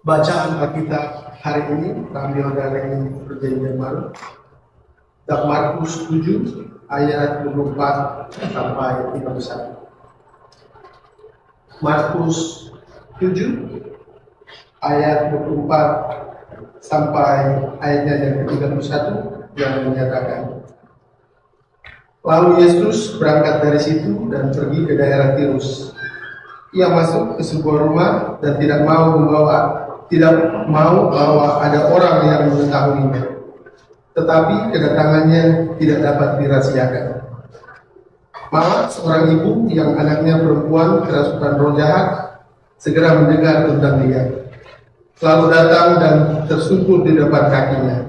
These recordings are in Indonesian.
Bacaan Alkitab hari ini terambil dari Perjanjian Baru, kitab Markus 7 ayat 24 sampai 31. Markus 7 ayat 24 sampai ayatnya yang ke-31 yang menyatakan, lalu Yesus berangkat dari situ dan pergi ke daerah Tirus. Ia masuk ke sebuah rumah dan tidak mau bahwa ada orang yang mengetahuinya. Tetapi kedatangannya tidak dapat dirahasiakan. Malah seorang ibu yang anaknya perempuan kerasukan roh jahat segera mendengar tentang dia, lalu datang dan tersungkur di depan kakinya.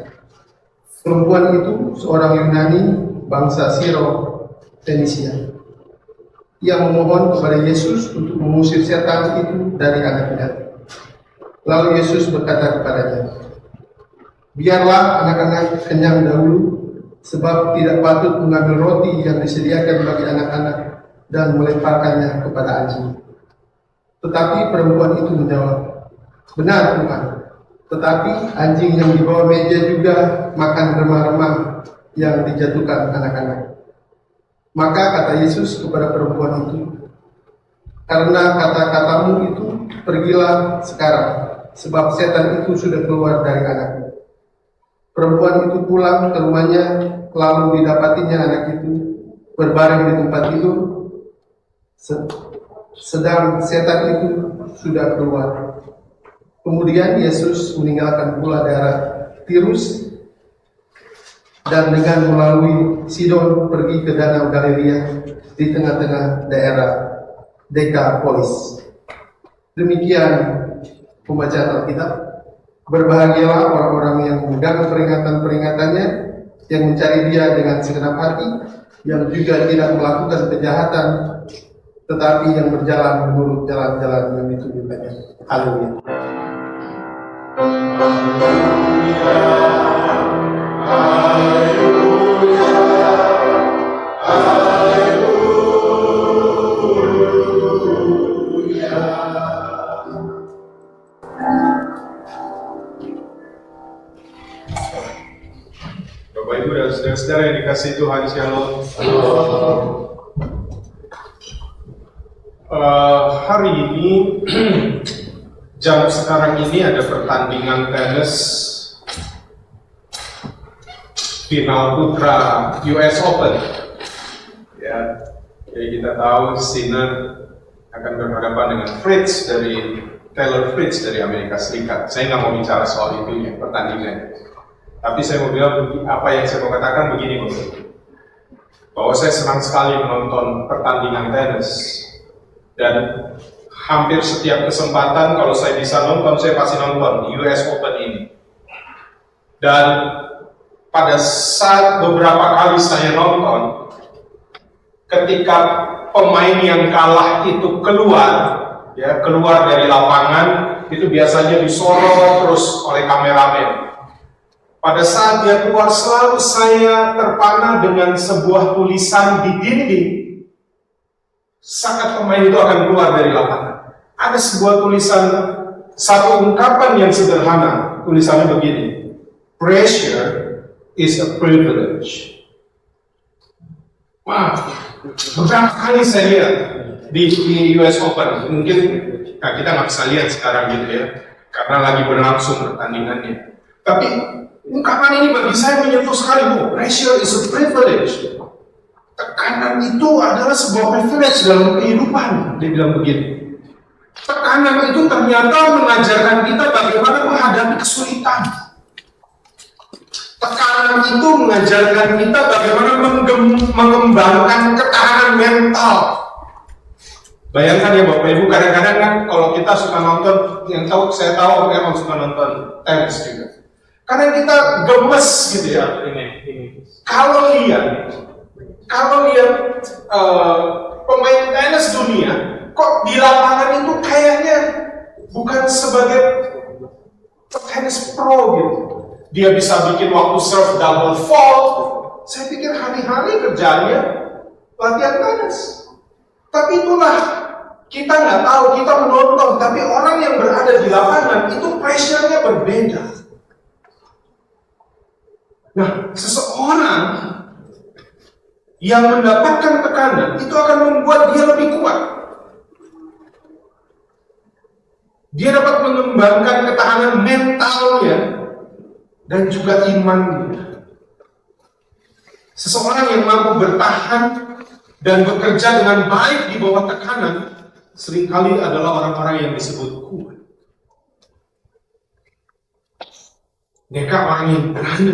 Perempuan itu seorang Yunani bangsa Siro-Fenisia. Ia memohon kepada Yesus untuk mengusir setan itu dari anaknya. Lalu Yesus berkata kepadanya, biarlah anak-anak kenyang dahulu, sebab tidak patut mengambil roti yang disediakan bagi anak-anak dan melemparkannya kepada anjing. Tetapi perempuan itu menjawab, benar Tuhan, tetapi anjing yang di bawah meja juga makan remah-remah yang dijatuhkan anak-anak. Maka kata Yesus kepada perempuan itu, karena kata-katamu itu, pergilah sekarang, sebab setan itu sudah keluar dari anakmu. Perempuan itu pulang ke rumahnya, lalu didapatinya anak itu berbaring di tempat tidur, sedang setan itu sudah keluar. Kemudian Yesus meninggalkan pula daerah Tirus dan dengan melalui Sidon pergi ke Danau Galilea di tengah-tengah daerah Dekapolis. Demikian pembacaan Alkitab. Berbahagialah orang-orang yang memegang peringatan-peringatannya, yang mencari Dia dengan segenap hati, yang juga tidak melakukan kejahatan, tetapi yang berjalan menurut jalan-jalan yang ditunjukkannya. Haleluya. Bapak Ibu dan saudara-saudara yang dikasihi Tuhan, Shalom. Hari ini jam sekarang ini ada pertandingan tenis final putra US Open. Ya, jadi kita tahu Sinner akan berhadapan dengan Taylor Fritz dari Amerika Serikat. Saya nggak mau bicara soal itu ya, pertandingan. Tapi saya mau bilang apa yang saya mau katakan begini, bahwa saya senang sekali menonton pertandingan tenis, dan hampir setiap kesempatan kalau saya bisa nonton, saya pasti nonton US Open ini. Dan pada saat beberapa kali saya nonton, ketika pemain yang kalah itu keluar dari lapangan, itu biasanya disorot terus oleh kameramen. Pada saat dia keluar, selalu saya terpana dengan sebuah tulisan di dinding saat pemain itu akan keluar dari lapangan. Ada sebuah tulisan, satu ungkapan yang sederhana, tulisannya begini, pressure is a privilege. Wah, beberapa kali saya lihat di US Open, mungkin kita nggak bisa lihat sekarang gitu ya, karena lagi berlangsung pertandingannya. Tapi ungkapan ini bagi saya menyentuh sekali. Pressure is a privilege. Tekanan itu adalah sebuah privilege dalam kehidupan. Dia bilang begini. Tekanan itu ternyata mengajarkan kita bagaimana menghadapi kesulitan. Tekanan itu mengajarkan kita bagaimana mengembangkan ketahanan mental. Bayangkan ya Bapak Ibu, kadang-kadang kan kalau kita suka nonton, saya tahu memang suka nonton tenis juga. Karena kita gemes gitu ya ini. Kalau lihat pemain tenis dunia, kok di lapangan itu kayaknya bukan sebagai tenis pro gitu. Dia bisa bikin waktu serve double fault. Saya pikir hari-hari kerjanya latihan tenis. Tapi itulah kita nggak tahu, kita menonton, tapi orang yang berada di lapangan itu pressure-nya berbeda. Nah, seseorang yang mendapatkan tekanan itu akan membuat dia lebih kuat. Dia dapat mengembangkan ketahanan mentalnya dan juga imannya. Seseorang yang mampu bertahan dan bekerja dengan baik di bawah tekanan seringkali adalah orang-orang yang disebut kuat. Mereka orang yang berani.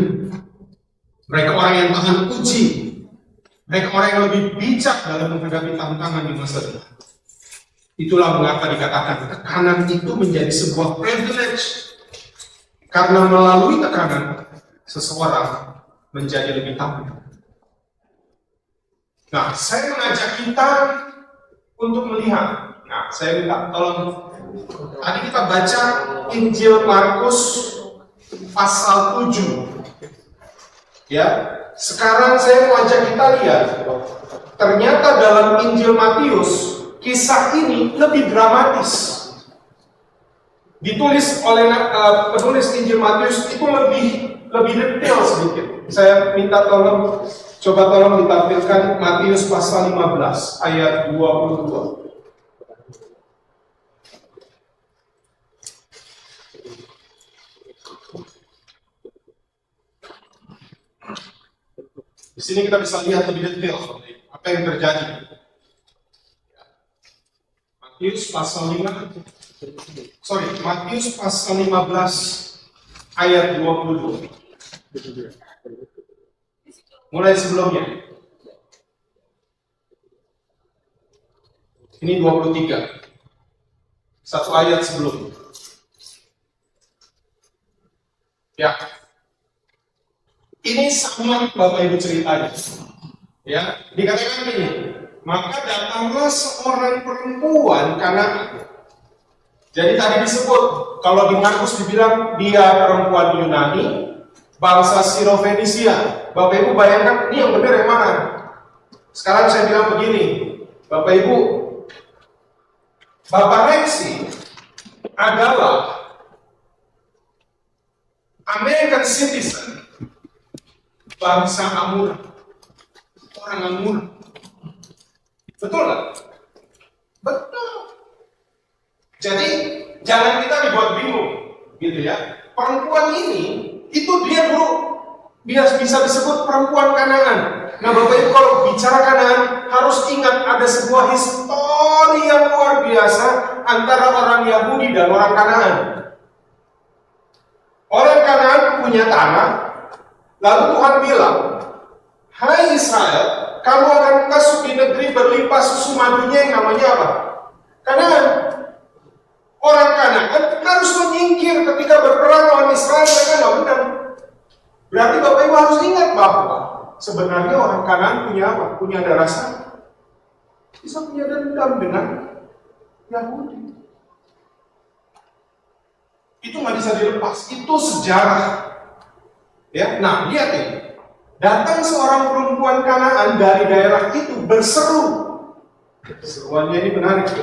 Mereka orang yang tahan uji. Mereka orang yang lebih bijak dalam menghadapi tantangan di masa depan. Itulah mengapa dikatakan tekanan itu menjadi sebuah privilege. Karena melalui tekanan, seseorang menjadi lebih tangguh. Nah, saya mengajak kita untuk melihat. Nah, saya minta tolong. Tadi kita baca Injil Markus pasal 7. Ya, sekarang saya mau ajak kita lihat. Ternyata dalam Injil Matius, kisah ini lebih dramatis. Ditulis oleh penulis Injil Matius itu lebih detail sedikit. Saya minta tolong, coba tolong ditampilkan Matius pasal 15 ayat 22. Di sini kita bisa lihat lebih detail apa yang terjadi. Matius pasal 15 ayat 22. Mulai sebelumnya. Ini 23. Satu ayat sebelum. Ya. Ini sama Bapak Ibu ceritanya. Ya, dikatakan ini. Maka datanglah seorang perempuan Kanaan. Jadi tadi disebut, kalau di Markus dibilang dia perempuan Yunani, bangsa Siro-Fenisia. Bapak Ibu bayangkan, ini yang benar yang mana? Sekarang saya bilang begini, Bapak Ibu, Bapak Rexi adalah American citizen, bangsa Amur, orang Amur. Betul nggak? Betul. Jadi jangan kita dibuat bingung, gitu ya. Perempuan ini itu dia dulu bisa disebut perempuan Kanaan. Nah, Bapak Ibu kalau bicara Kanaan harus ingat ada sebuah histori yang luar biasa antara orang Yahudi dan orang Kanaan. Orang Kanaan punya tanah, lalu Tuhan bilang, "Hai Israel, kamu akan masuk di negeri berlimpah susu madunya yang namanya apa? Kanaan." Orang Kanaan harus menyingkir ketika berperang lawan Israel, mereka nggak menang. Berarti Bapak Ibu harus ingat bahwa sebenarnya orang Kanaan punya apa? Punya ada rasa, bisa punya dendam dengan Yahudi. Itu nggak bisa dilepas. Itu sejarah. Ya, nah lihat ini. Datang seorang perempuan Kanaan dari daerah itu berseru. Seruannya ini menarik.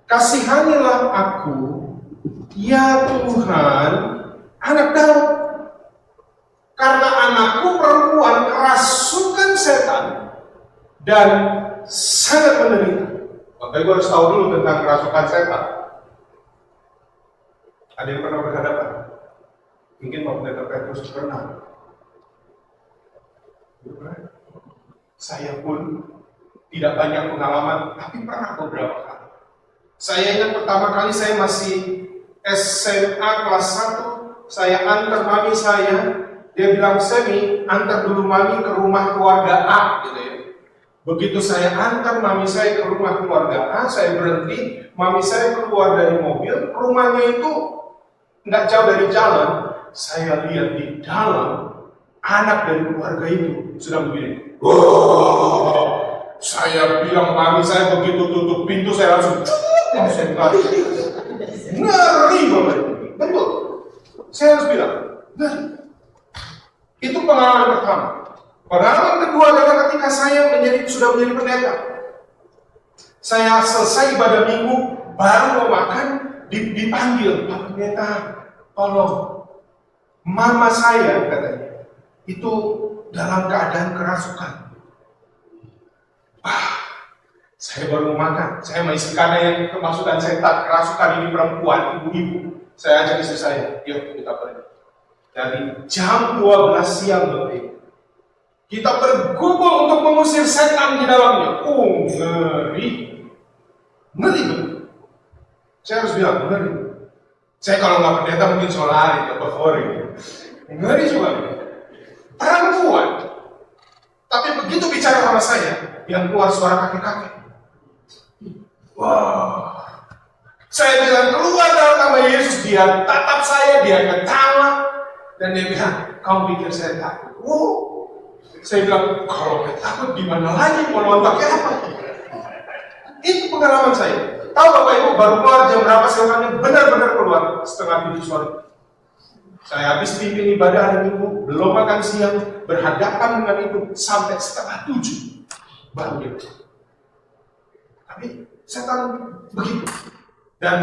"Kasihanilah aku, ya Tuhan, anak Daud. Karena anakku perempuan kerasukan setan dan sangat menderita." Bapak Ibu harus tahu dulu tentang kerasukan setan. Ada yang pernah berhadapan? Mungkin Pak Pendeta Petrus pernah. Saya pun tidak banyak pengalaman, tapi pernah beberapa kali. Saya ingat pertama kali saya masih SMA kelas 1, saya antar mami saya, dia bilang, "Semi, antar dulu mami ke rumah keluarga A," gitu ya. Begitu saya antar mami saya ke rumah keluarga A, saya berhenti, mami saya keluar dari mobil, rumahnya itu nggak jauh dari jalan, saya lihat di dalam anak dari keluarga itu sedang begini. Wow, saya bilang mami saya begitu tutup pintu saya langsung lari. Ngeri banget. Betul. Saya harus bilang, ngeri. Itu pengalaman pertama. Pengalaman kedua adalah ketika saya sudah menjadi pendeta. Saya selesai ibadah minggu, baru mau makan, dipanggil, Pak Pendeta, tolong, mama saya katanya, itu dalam keadaan kerasukan. Saya baru mau makan, saya masih karena yang kemasukan setan, kerasukan ini perempuan, ibu-ibu. Saya ajak istri saya, yuk kita pergi. Dari jam 12 siang lebih, kita bergumul untuk mengusir setan di dalamnya. Ngeri. Ngeri betul. Saya harus bilang, ngeri. Saya kalau nggak pendeta mungkin solari atau favorit. Ngeri juga. Perempuan. Tapi begitu bicara sama saya, yang keluar suara kakek-kakek. Wah. Saya bilang, keluar dalam nama Yesus. Dia tatap saya, dia ketawa. Dan dia bilang, kamu pikir saya takut? Saya bilang, kalau nggak takut gimana lagi? Mau lawan pakai apa? Itu pengalaman saya. Tahu Bapak Ibu, baru keluar jam berapa semuanya? Benar-benar keluar setengah 7 sore. Saya habis pimpin ibadah hari Minggu, belum makan siang, berhadapan dengan itu sampai setengah 7. Baru dia. Tapi setan begitu. Dan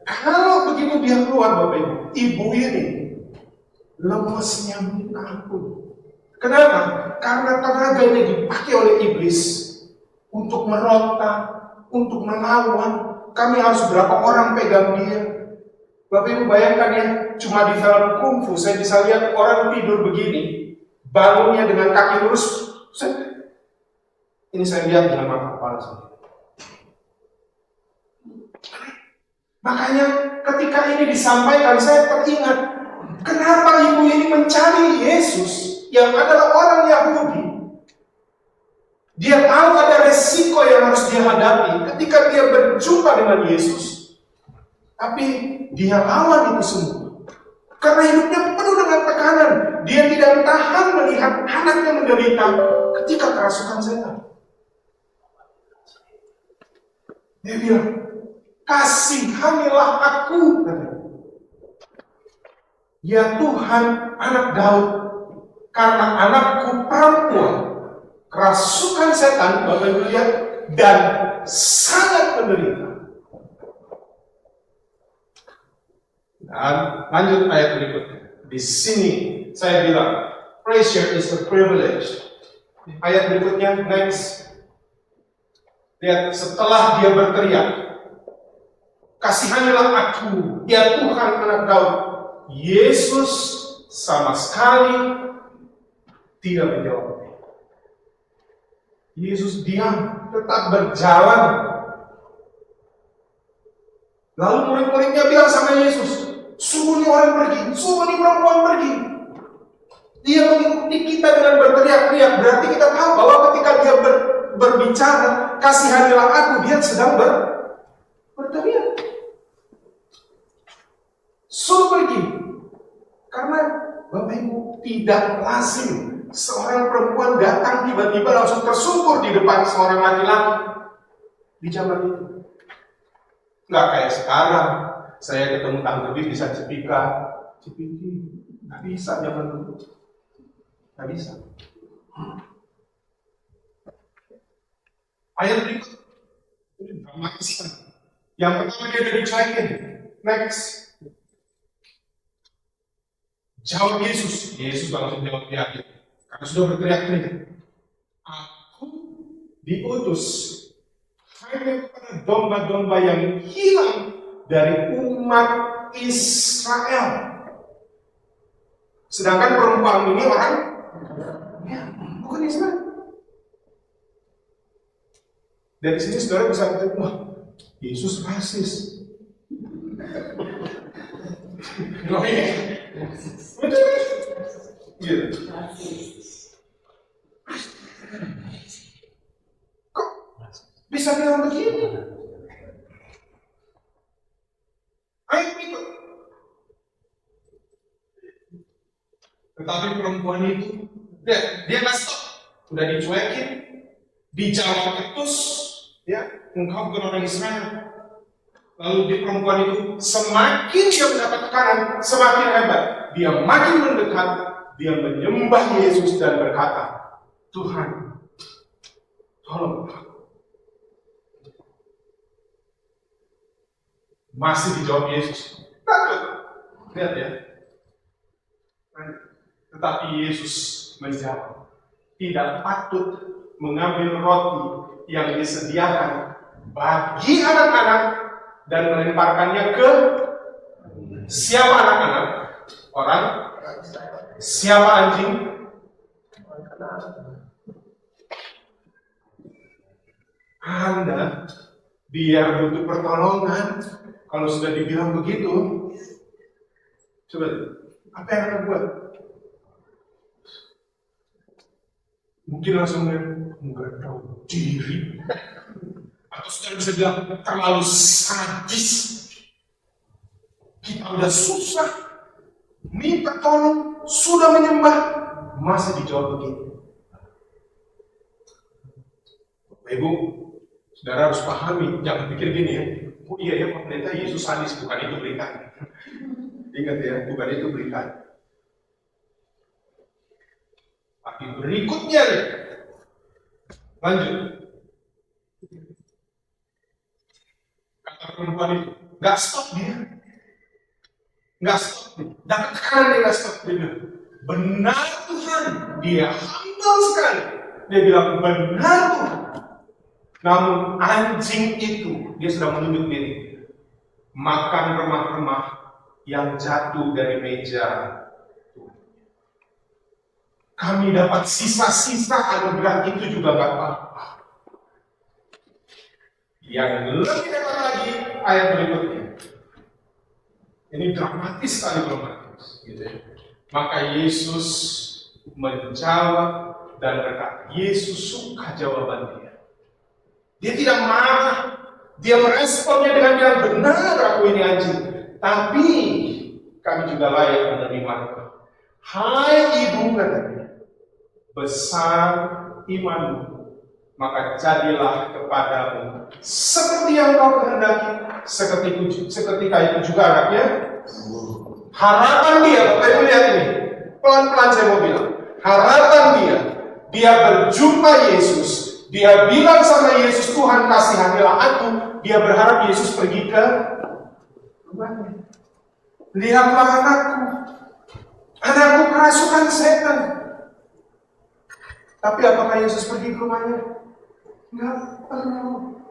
kalau begitu dia keluar Bapak Ibu, ibu ini lemesnya minta ampun. Kenapa? Karena tenaga ini dipakai oleh iblis untuk meronta, untuk melawan. Kami harus berapa orang pegang dia. Bapak Ibu bayangkan ya, cuma di film kungfu saya bisa lihat orang tidur begini, bangunnya dengan kaki lurus. Ini saya lihat dengan mata kepala sendiri. Makanya ketika ini disampaikan, saya teringat kenapa ibu ini mencari Yesus yang adalah orang Yahudi. Dia tahu ada resiko yang harus dia hadapi ketika dia berjumpa dengan Yesus. Tapi dia lawan itu semua. Karena hidupnya penuh dengan tekanan. Dia tidak tahan melihat anaknya menderita ketika kerasukan setan. Dia bilang, kasihanilah aku. Ya Tuhan, anak Daud, karena anakku perempuan kerasukan setan, Bapak Ibu lihat, dan sangat menderita. Dan lanjut ayat berikutnya. Di sini saya bilang, pressure is a privilege. Ayat berikutnya, next. Lihat, setelah dia berteriak, kasihanilah aku, ya Tuhan anak Daud. Yesus sama sekali tidak menjawab. Yesus diam, tetap berjalan. Lalu murid-muridnya bilang sama Yesus, suruh ini orang pergi, suruh ini perempuan pergi. Dia mengikuti kita dengan berteriak-teriak. Berarti kita tahu bahwa ketika dia berbicara, kasihanilah aku, dia sedang berteriak. Suruh pergi. Karena Bapak Ibu tidak lazim seorang perempuan datang tiba-tiba langsung tersungkur di depan seorang laki-laki di zaman itu. Nggak kayak sekarang. Saya ketemu Tante Bi bisa cipiki. Nggak bisa zaman dulu. Nggak bisa. Ayat berikut. Ini dramatis kan. Yang pertama dia udah dicuekin. Next. Jawab Yesus. Yesus langsung jawab dia. Karena sudah berteriak-teriak. Aku diutus hanya kepada domba-domba yang hilang dari umat Israel. Sedangkan perempuan ini orang bukan Israel. Dari sini saudara bisa katakan, wah, Yesus rasis. Betul. Gitu. Kok bisa bilang begini? Ayat berikut. Tetapi perempuan itu, dia nggak stop. Udah dicuekin, dijawab ketus, ya, engkau bukan orang Israel. Lalu di perempuan itu, semakin dia mendapat tekanan, semakin hebat. Dia makin mendekat, dia menyembah Yesus dan berkata, Tuhan, tolong aku. Masih dijawab Yesus. Takut. Lihat ya. Tetapi Yesus menjawab, tidak patut mengambil roti yang disediakan bagi anak-anak dan melemparkannya ke siapa anak-anak? Orang? Siapa anjing? Anda biar butuh pertolongan. Kalau sudah dibilang begitu, coba apa yang Anda buat? Mungkin langsung nggak tahu diri, atau sudah bisa bilang terlalu sadis. Kita udah susah, minta tolong, sudah menyembah, masih dijawab begitu. Ibu, saudara harus pahami, jangan pikir gini ya. Oh iya ya, pemerintah Yesus sadis, bukan itu berikan. Ingat ya, bukan itu berikan. Tapi berikutnya nih, lanjut. Kata perempuan itu, nggak stop dia. Nggak stop dia. Dapat tekanan dia nggak stop dia. Benar Tuhan, dia humble sekali. Dia bilang benar Tuhan. Namun anjing itu, dia sudah menunjuk diri, makan remah-remah yang jatuh dari meja. Kami dapat sisa-sisa anugerah itu juga gak apa-apa. Yang lebih hebat lagi, ayat berikutnya. Ini dramatis sekali dramatis. Gitu ya. Maka Yesus menjawab dan berkata, Yesus suka jawaban dia. Dia tidak marah, dia meresponnya dengan bilang benar aku ini anjing. Tapi kami juga layak menerima. Hai ibu katanya, besar imanmu, maka jadilah kepadamu seperti yang kau kehendaki, seketika itu juga anaknya. Harapan dia, Bapak Ibu lihat ini, pelan-pelan saya mau bilang, harapan dia berjumpa Yesus, dia bilang sama Yesus, Tuhan kasihanilah aku, dia berharap Yesus pergi ke rumahnya. Lihatlah anakku kerasukan setan. Tapi apakah Yesus pergi ke rumahnya? Enggak perlu.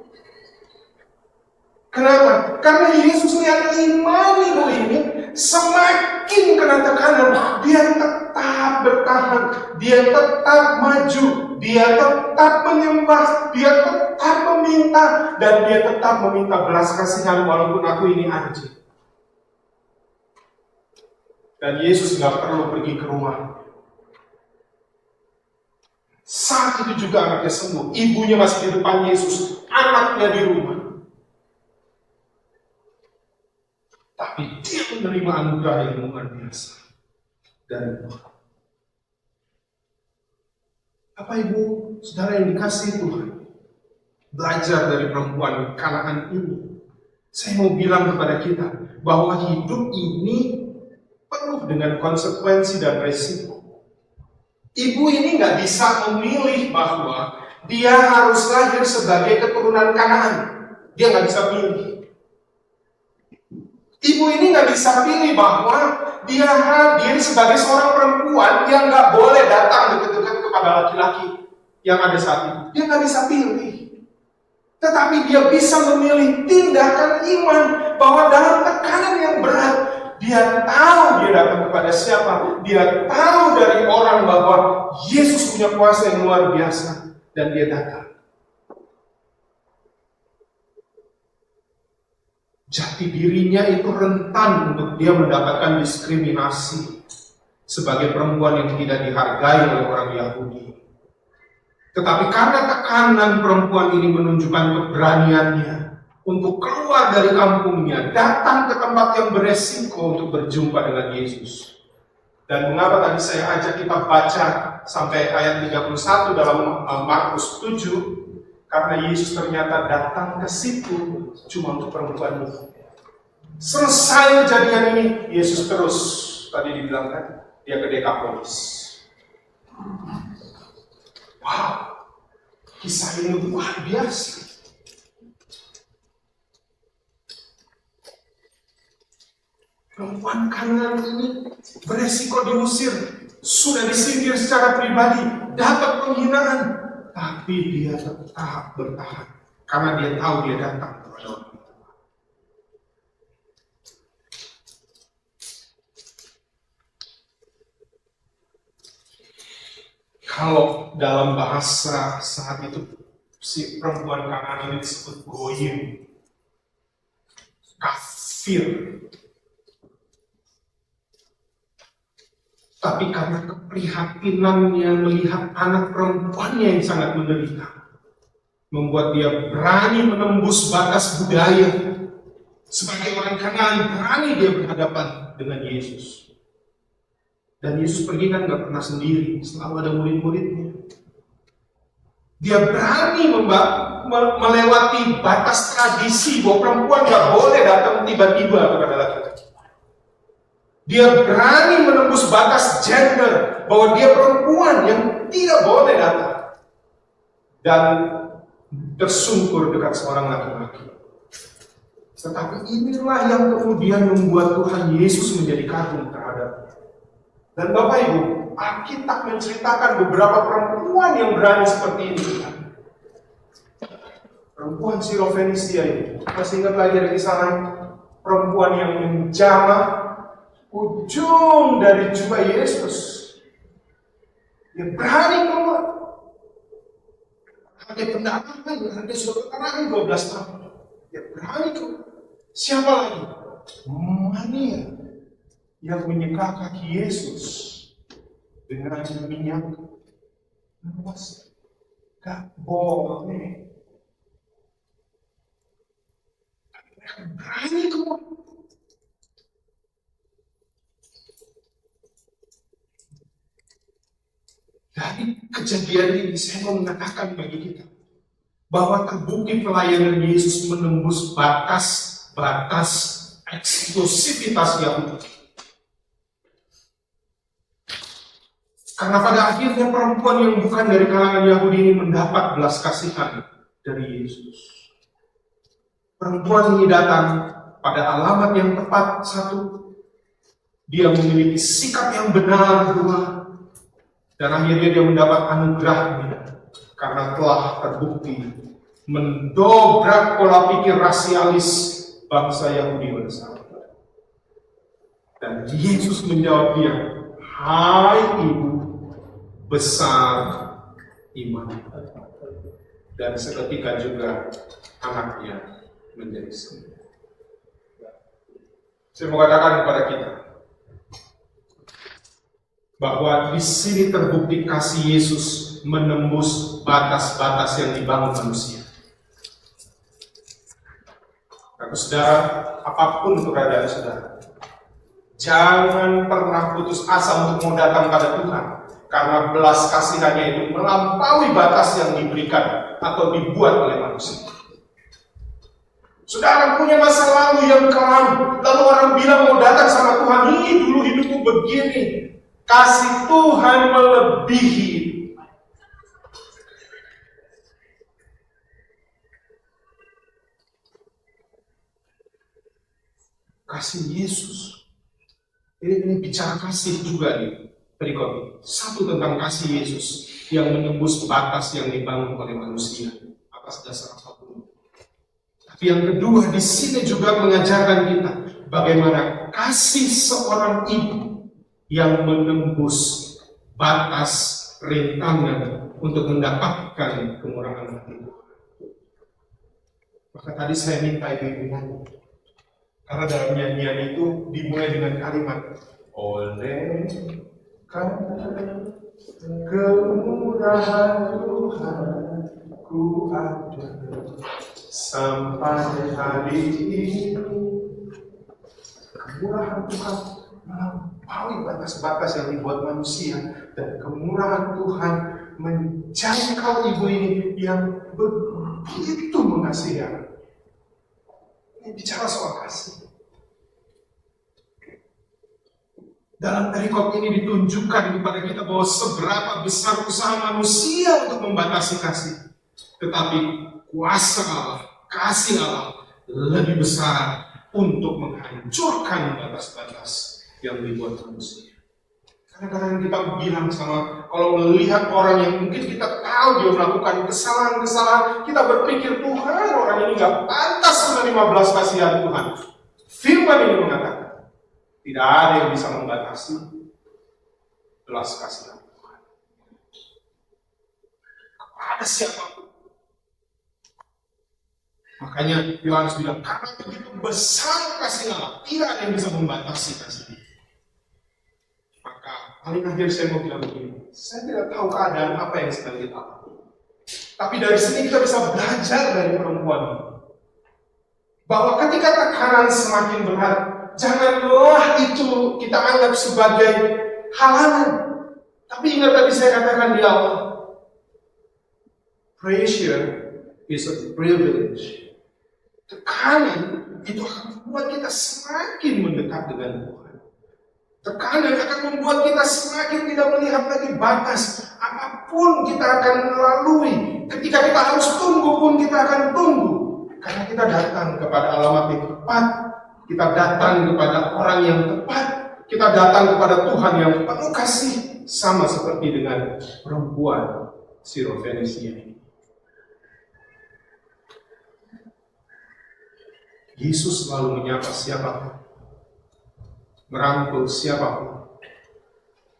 Kenapa? Karena Yesus lihat iman ibu ini semakin kena tekanan, dia tetap bertahan, dia tetap maju, dia tetap menyembah, dia tetap meminta, dan dia tetap meminta belas kasihan walaupun aku ini anjing. Dan Yesus nggak perlu pergi ke rumah. Saat itu juga anaknya sembuh, ibunya masih di depan Yesus, anaknya di rumah. Tapi dia menerima anugerah yang luar biasa dari Tuhan. Bapak Ibu, saudara yang dikasihi Tuhan, belajar dari perempuan Kanaan ini. Saya mau bilang kepada kita bahwa hidup ini penuh dengan konsekuensi dan resiko. Ibu ini nggak bisa memilih bahwa dia harus lahir sebagai keturunan Kanaan. Dia nggak bisa pilih. Ibu ini nggak bisa pilih bahwa dia hadir sebagai seorang perempuan yang nggak boleh datang dekat-dekat kepada laki-laki yang ada saat itu. Dia nggak bisa pilih. Tetapi dia bisa memilih tindakan iman bahwa dalam tekanan yang berat, dia tahu dia datang kepada siapa. Dia tahu dari orang bahwa Yesus punya kuasa yang luar biasa. Dan dia datang. Jati dirinya itu rentan untuk dia mendapatkan diskriminasi sebagai perempuan yang tidak dihargai oleh orang Yahudi. Tetapi karena tekanan perempuan ini menunjukkan keberaniannya untuk keluar dari kampungnya, datang ke tempat yang beresiko untuk berjumpa dengan Yesus. Dan mengapa tadi saya ajak kita baca sampai ayat 31 dalam Markus 7, karena Yesus ternyata datang ke situ cuma untuk perempuan itu. Selesai kejadian ini, Yesus terus, tadi dibilang kan, dia ke Dekapolis. Wow, kisah ini luar biasa. Perempuan Kanaan ini beresiko diusir, sudah disindir secara pribadi, dapat penghinaan, tapi dia tetap bertahan karena dia tahu dia datang kepada orang. Kalau dalam bahasa saat itu si perempuan Kanaan ini disebut goyim, kafir. Tapi karena keprihatinannya melihat anak perempuannya yang sangat menderita, membuat dia berani menembus batas budaya. Sebagai orang Kanaan, berani dia berhadapan dengan Yesus. Dan Yesus pergi kan gak pernah sendiri, selalu ada murid-muridnya. Dia berani melewati batas tradisi bahwa perempuan gak boleh datang tiba-tiba kepada laki-laki. Dia berani menembus batas gender, bahwa dia perempuan yang tidak boleh datang dan tersungkur dekat seorang laki-laki. Tetapi inilah yang kemudian membuat Tuhan Yesus menjadi kagum terhadapnya. Dan Bapak Ibu, Alkitab menceritakan beberapa perempuan yang berani seperti ini. Perempuan Sirofenisia ini, masih ingat lagi ada kisah lain? Perempuan yang menjamah ujung dari jubah Yesus. Dia berani keluar. Ada pendatangan, ada suatu keterangan 12 tahun. Dia berani keluar. Siapa lagi? Maria yang menyeka kaki Yesus dengan minyak luas. Gak boleh. Mereka berani keluar. Dari kejadian ini saya mau mengatakan bagi kita bahwa terbukti pelayanan Yesus menembus batas eksklusivitas Yahudi. Karena pada akhirnya perempuan yang bukan dari kalangan Yahudi ini mendapat belas kasihan dari Yesus. Perempuan ini datang pada alamat yang tepat, satu, dia memiliki sikap yang benar, dua, dan akhirnya dia mendapat anugerah karena telah terbukti mendobrak pola pikir rasialis bangsa Yahudi pada saat itu. Dan Yesus menjawab dia, hai ibu, besar iman. Dan seketika juga anaknya menjadi sembuh. Saya mau katakan kepada kita bahwa di sini terbukti kasih Yesus menembus batas-batas yang dibangun manusia. Karena saudara, apapun keberadaan saudara, jangan pernah putus asa untuk mau datang pada Tuhan, karena belas kasihannya itu melampaui batas yang diberikan atau dibuat oleh manusia. Saudara punya masa lalu yang kelam, lalu orang bilang mau datang sama Tuhan, ini dulu hidupku begini. Kasih Tuhan melebihi. Kasih Yesus. Ini bicara kasih juga nih. Perikop. Satu tentang kasih Yesus yang menembus batas yang dibangun oleh manusia atas dasar apapun. Tapi yang kedua di sini juga mengajarkan kita bagaimana kasih seorang ibu yang menembus batas rintangan untuk mendapatkan kemurahan hati. Maka tadi saya minta ibu-ibu nyanyi. Karena dalam nyanyian itu dimulai dengan kalimat oleh karena kemurahan Tuhan ku ada sampai hari ini. Kemurahan Tuhan melampaui batas-batas yang dibuat manusia, dan kemurahan Tuhan menjangkau ibu ini yang begitu mengasihi. Ini bicara soal kasih. Dalam perikop ini ditunjukkan kepada kita bahwa seberapa besar usaha manusia untuk membatasi kasih, tetapi kuasa Allah, kasih Allah lebih besar untuk menghancurkan batas-batas yang dibuat manusia. Kadang-kadang kita bilang sama, kalau melihat orang yang mungkin kita tahu dia melakukan kesalahan-kesalahan, kita berpikir, Tuhan, orang ini nggak pantas menerima belas kasihan Tuhan. Firman ini mengatakan, tidak ada yang bisa membatasi belas kasihan Tuhan kepada siapapun. Makanya Yohanes bilang, karena begitu besar kasih Allah, tidak ada yang bisa membatasi kasih dia. Maka paling akhir saya mau bilang begini, saya tidak tahu keadaan apa yang sedang kita alami. Tapi dari sini kita bisa belajar dari perempuan ini. Bahwa ketika tekanan semakin berat, janganlah itu kita anggap sebagai halangan. Tapi ingat tadi saya katakan di awal, pressure is a privilege. Tekanan itu akan membuat kita semakin mendekat dengan Tuhan. Tekanan akan membuat kita semakin tidak melihat lagi batas. Apapun kita akan melalui. Ketika kita harus tunggu pun kita akan tunggu. Karena kita datang kepada alamat yang tepat. Kita datang kepada orang yang tepat. Kita datang kepada Tuhan yang penuh kasih. Sama seperti dengan perempuan Sirofenisia ini. Yesus selalu menyapa siapapun, merangkul siapapun,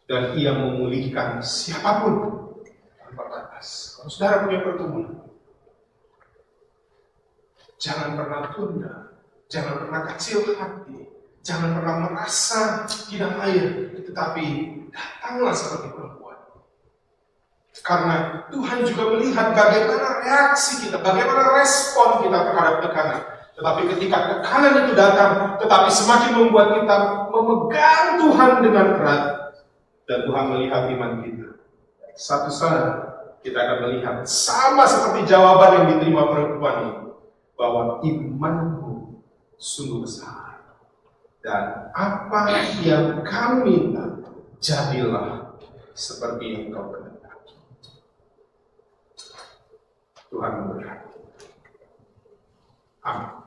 dan ia memulihkan siapapun tanpa batas. Kalau saudara punya pertumbuhan, jangan pernah tunda, jangan pernah kecil hati, jangan pernah merasa tidak layak, tetapi datanglah seperti perempuan. Karena Tuhan juga melihat bagaimana reaksi kita, bagaimana respon kita terhadap tekanan. Tetapi ketika tekanan itu datang, tetapi semakin membuat kita memegang Tuhan dengan erat, dan Tuhan melihat iman kita. Satu saat kita akan melihat sama seperti jawaban yang diterima perempuan ini, bahwa imanmu sungguh besar, dan apa yang kau minta jadilah seperti yang kau kehendaki. Tuhan memberkati. Amin.